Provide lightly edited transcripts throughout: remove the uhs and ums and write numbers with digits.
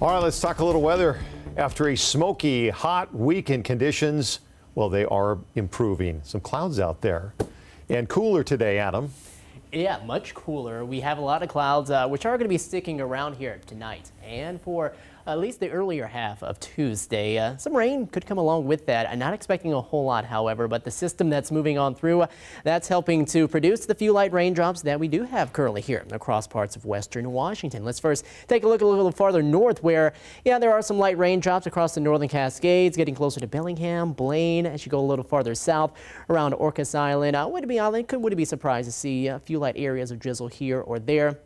All right, let's talk a little weather. After a smoky, hot weekend, conditions, well, they are improving. Some clouds out there and cooler today, Adam. Yeah, much cooler. We have a lot of clouds, which are going to be sticking around here tonight and for at least the earlier half of Tuesday. Some rain could come along with that. I'm not expecting a whole lot, however, but the system that's moving on through, that's helping to produce the few light raindrops that we do have currently here across parts of western Washington. Let's first take a look a little farther north where, yeah, there are some light raindrops across the northern Cascades, getting closer to Bellingham, Blaine. As you go a little farther south around Orcas Island, Whidbey Island, wouldn't be surprised to see a few light areas of drizzle here or there.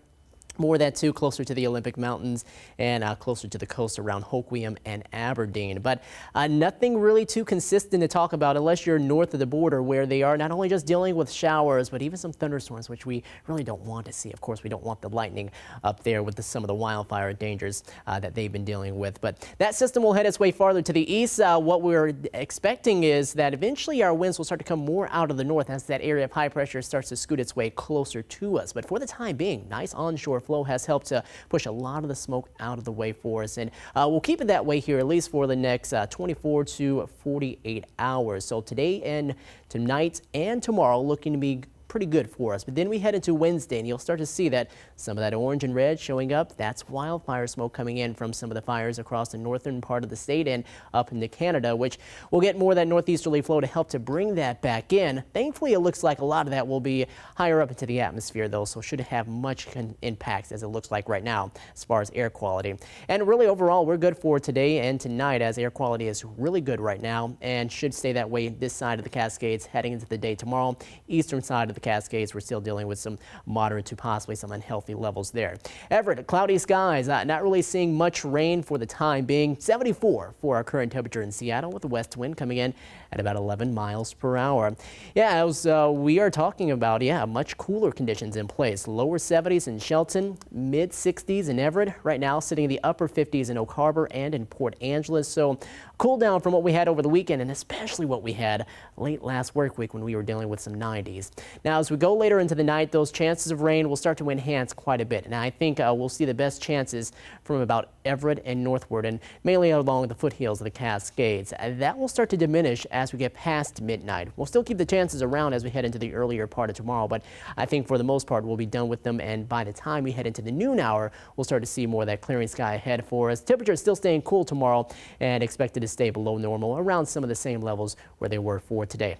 More of that too, closer to the Olympic Mountains and closer to the coast around Hoquiam and Aberdeen. But nothing really too consistent to talk about unless you're north of the border, where they are not only just dealing with showers, but even some thunderstorms, which we really don't want to see. Of course, we don't want the lightning up there with some of the wildfire dangers that they've been dealing with. But that system will head its way farther to the east. What we're expecting is that eventually our winds will start to come more out of the north as that area of high pressure starts to scoot its way closer to us. But for the time being, nice onshore flow has helped to push a lot of the smoke out of the way for us, and we'll keep it that way here at least for the next 24 to 48 hours. So today and tonight and tomorrow looking to be pretty good for us. But then we head into Wednesday and you'll start to see that some of that orange and red showing up. That's wildfire smoke coming in from some of the fires across the northern part of the state and up into Canada, which will get more of that northeasterly flow to help to bring that back in. Thankfully, it looks like a lot of that will be higher up into the atmosphere though, so should have much impacts as it looks like right now as far as air quality. And really overall, we're good for today and tonight as air quality is really good right now and should stay that way this side of the Cascades heading into the day tomorrow. Eastern side of the Cascades, we're still dealing with some moderate to possibly some unhealthy levels there. Everett, cloudy skies, not really seeing much rain for the time being. 74 for our current temperature in Seattle with the west wind coming in at about 11 miles per hour. Yeah, as we are talking about, much cooler conditions in place. Lower 70s in Shelton, mid 60s in Everett. Right now sitting in the upper 50s in Oak Harbor and in Port Angeles. So cool down from what we had over the weekend and especially what we had late last work week when we were dealing with some 90s. Now, as we go later into the night, those chances of rain will start to enhance quite a bit. And I think we'll see the best chances from about Everett and northward and mainly along the foothills of the Cascades. That will start to diminish as we get past midnight. We'll still keep the chances around as we head into the earlier part of tomorrow, but I think for the most part we'll be done with them. And by the time we head into the noon hour, we'll start to see more of that clearing sky ahead for us. Temperature is still staying cool tomorrow and expected to stay below normal around some of the same levels where they were for today.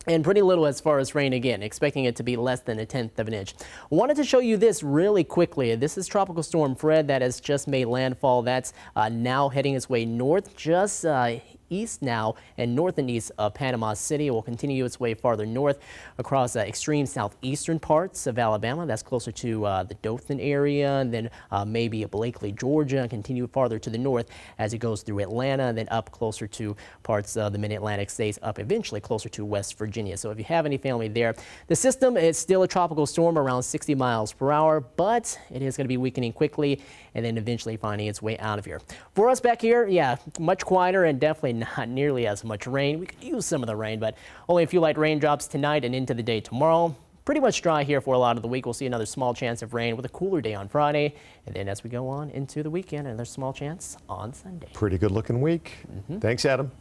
And pretty little as far as rain again, expecting it to be less than 1/10 of an inch. Wanted to show you this really quickly. This is Tropical Storm Fred that has just made landfall. That's now heading its way north, just east now and north and east of Panama City. It will continue its way farther north across extreme southeastern parts of Alabama. That's closer to the Dothan area, and then maybe Blakely, Georgia, and continue farther to the north as it goes through Atlanta and then up closer to parts of the mid-Atlantic states, up eventually closer to West Virginia. So if you have any family there, the system is still a tropical storm around 60 miles per hour, but it is going to be weakening quickly and then eventually finding its way out of here. For us back here, much quieter and definitely not nearly as much rain. We could use some of the rain, but only a few light raindrops tonight and into the day tomorrow. Pretty much dry here for a lot of the week. We'll see another small chance of rain with a cooler day on Friday. And then as we go on into the weekend, another small chance on Sunday. Pretty good looking week. Thanks, Adam.